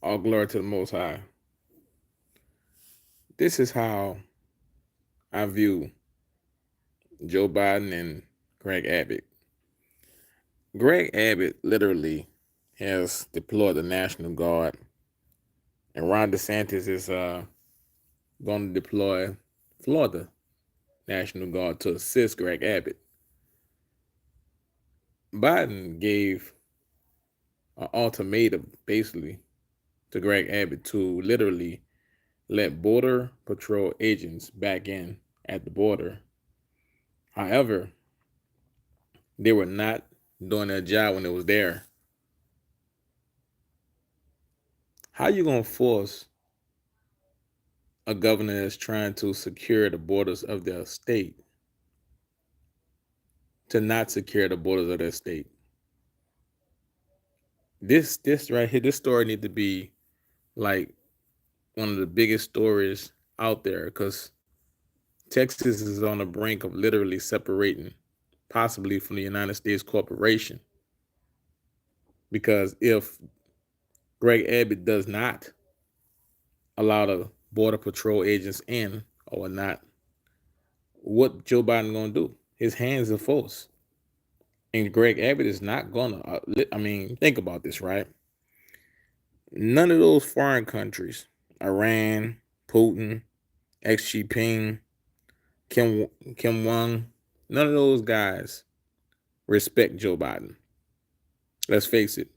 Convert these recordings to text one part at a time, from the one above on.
All glory to the Most High. This is how I view Joe Biden and Greg Abbott. Greg Abbott literally has deployed the National Guard, and Ron DeSantis is going to deploy Florida National Guard to assist Greg Abbott. Biden gave an ultimatum basically to Greg Abbott to literally let Border Patrol agents back in at the border. However, they were not doing their job when it was there. How you gonna force a governor that's trying to secure the borders of their state to not secure the borders of their state? This right here, this story need to be like one of the biggest stories out there because Texas is on the brink of literally separating, possibly from the United States corporation. Because if Greg Abbott does not allow the border patrol agents in or not, what Joe Biden gonna do? His hands are forced, and Greg Abbott is not gonna. I mean, think about this, right? None of those foreign countries, Iran, Putin, Xi Jinping, Kim Wong, none of those guys respect Joe Biden. Let's face it.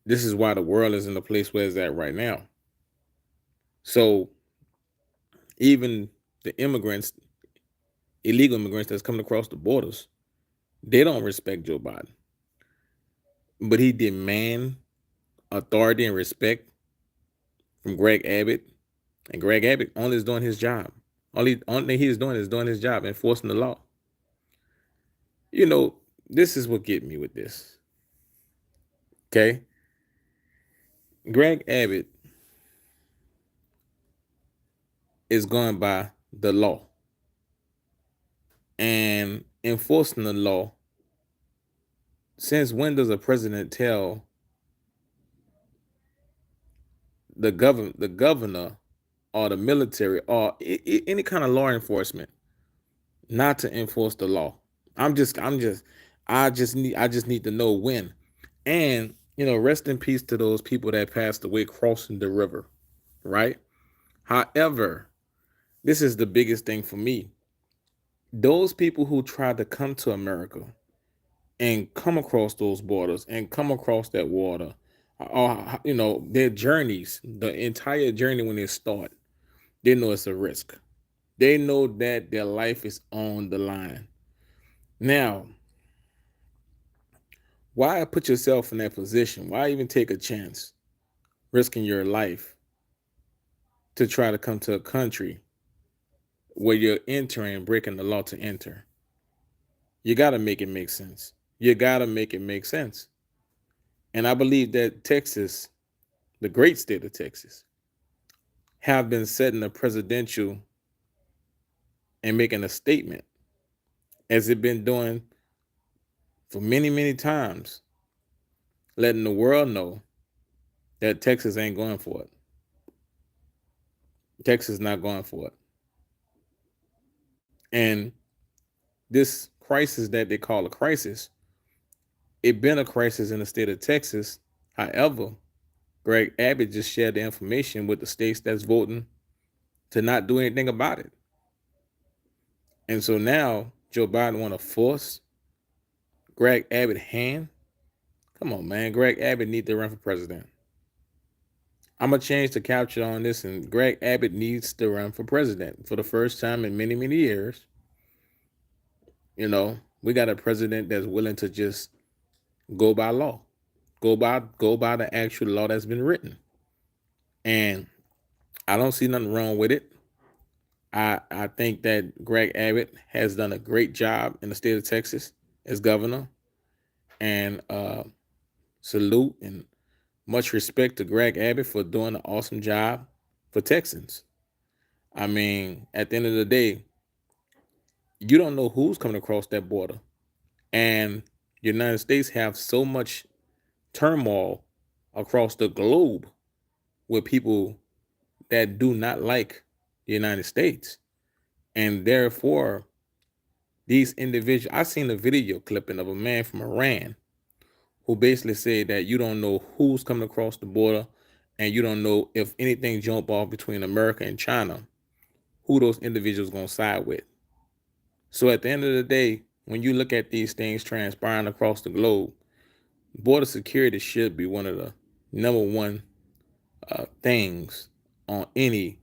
This is why the world is in the place where it's at right now. So even the immigrants, illegal immigrants that's coming across the borders, they don't respect Joe Biden. But he demand authority and respect from Greg Abbott, and Greg Abbott only is doing his job. Only thing he's doing is doing his job, enforcing the law. You know, this is what get me with this. Okay, Greg Abbott is going by the law and enforcing the law. Since when does a president tell the governor, or the military, or any kind of law enforcement not to enforce the law? I just need to know when. And rest in peace to those people that passed away crossing the river, right? However, this is the biggest thing for me. Those people who tried to come to America and come across those borders and come across that water, or their journeys, the entire journey when they start, they know it's a risk. They know that their life is on the line. Now, why put yourself in that position? Why even take a chance, risking your life to try to come to a country where you're entering, breaking the law to enter? You got to make it make sense. You got to make it make sense. And I believe that Texas, the great state of Texas, have been setting a presidential and making a statement, as it been doing for many, many times, letting the world know that Texas ain't going for it. Texas is not going for it. And this crisis that they call a crisis, it been a crisis in the state of Texas. However, Greg Abbott just shared the information with the states that's voting to not do anything about it. And so now Joe Biden want to force Greg Abbott hand. Come on, man. Greg Abbott need to run for president. I'm going to change the caption on this, and Greg Abbott needs to run for president for the first time in many, many years. We got a president that's willing to just go by law, go by the actual law that's been written. And I don't see nothing wrong with it. I think that Greg Abbott has done a great job in the state of Texas as governor, and salute and much respect to Greg Abbott for doing an awesome job for Texans. I mean, at the end of the day, you don't know who's coming across that border. And the United States have so much turmoil across the globe with people that do not like the United States. And therefore, these individuals, I seen a video clipping of a man from Iran who basically said that you don't know who's coming across the border and you don't know if anything jump off between America and China, who those individuals going to side with. So at the end of the day, when you look at these things transpiring across the globe, border security should be one of the number one things on any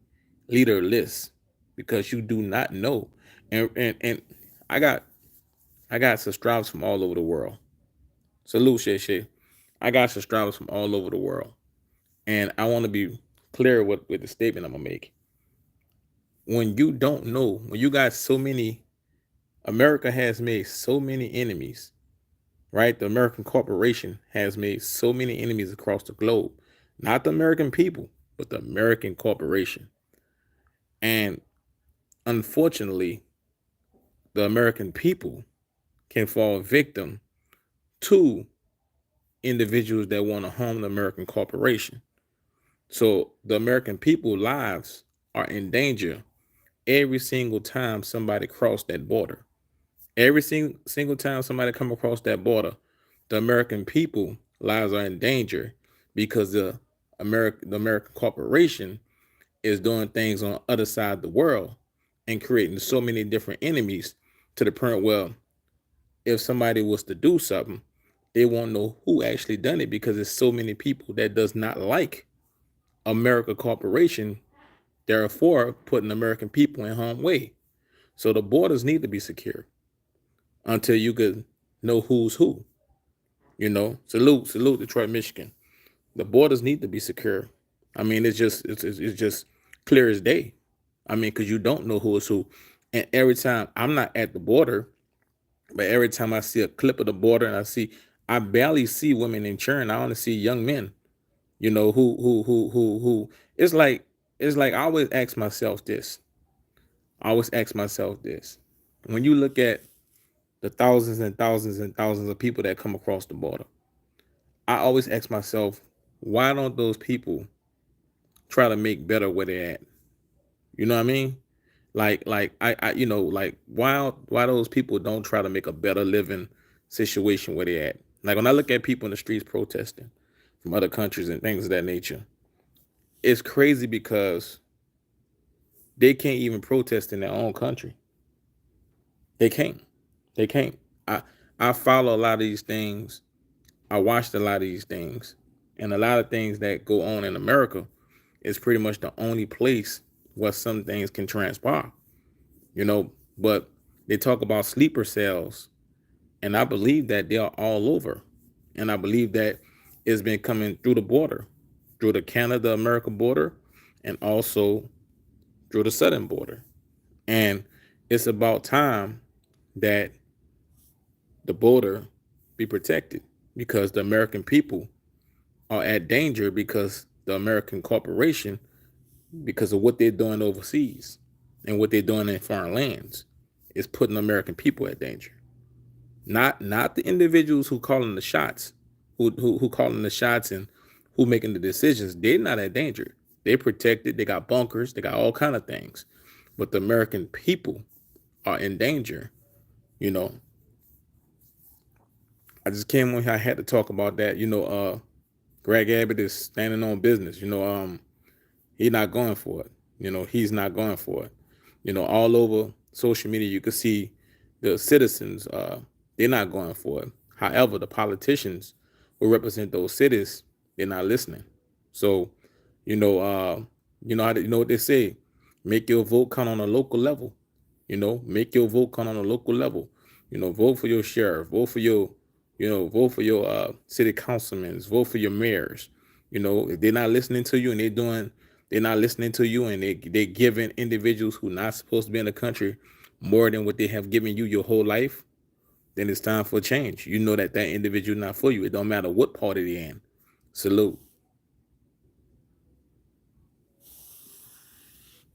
leader list, because you do not know. And I got subscribers from all over the world. Salute, Shay Shay. I got subscribers from all over the world. And I want to be clear with the statement I'm going to make. When you don't know, when you got so many, America has made so many enemies, right? The American corporation has made so many enemies across the globe. Not the American people, but the American corporation. And unfortunately, the American people can fall victim to individuals that want to harm the American corporation. So the American people lives are in danger every single time somebody cross that border. Every single time somebody come across that border, the American people lives are in danger because the American corporation is doing things on the other side of the world and creating so many different enemies to the point where if somebody was to do something, they won't know who actually done it because there's so many people that does not like America corporation, therefore putting American people in harm's way. So the borders need to be secure until you could know who's who. Salute Detroit, Michigan. The borders need to be secure. I mean, it's just clear as day. I mean, because you don't know who is who. And every time I'm not at the border, but every time I see a clip of the border and I barely see women in churn. I only see young men, who. It's like I always ask myself this. When you look at the thousands and thousands and thousands of people that come across the border, I always ask myself, why don't those people try to make better where they're at? You know what I mean? Like why those people don't try to make a better living situation where they're at? Like when I look at people in the streets protesting from other countries and things of that nature, it's crazy because they can't even protest in their own country. They can't. They can't. I follow a lot of these things. I watched a lot of these things, and a lot of things that go on in America is pretty much the only place where some things can transpire. But they talk about sleeper cells, and I believe that they are all over, and I believe that it's been coming through the border, through the Canada America border, and also through the southern border. And it's about time that the border be protected, because the American people are at danger because the American corporation, because of what they're doing overseas and what they're doing in foreign lands, is putting American people at danger. Not the individuals who calling the shots, who calling the shots and who making the decisions. They're not at danger. They're protected. They got bunkers. They got all kind of things. But the American people are in danger. You know, I just came on here. I had to talk about that. Greg Abbott is standing on business. He's not going for it. He's not going for it. All over social media, you can see the citizens, they're not going for it. However, the politicians who represent those cities, they're not listening. So, you know what they say, make your vote count on a local level. Make your vote count on a local level. Vote for your sheriff, vote for your city councilmen, vote for your mayors. If they're not listening to you and they're not listening to you, and they're giving individuals who not supposed to be in the country more than what they have given you your whole life, then it's time for a change. You know that individual not for you. It don't matter what party they're in. Salute.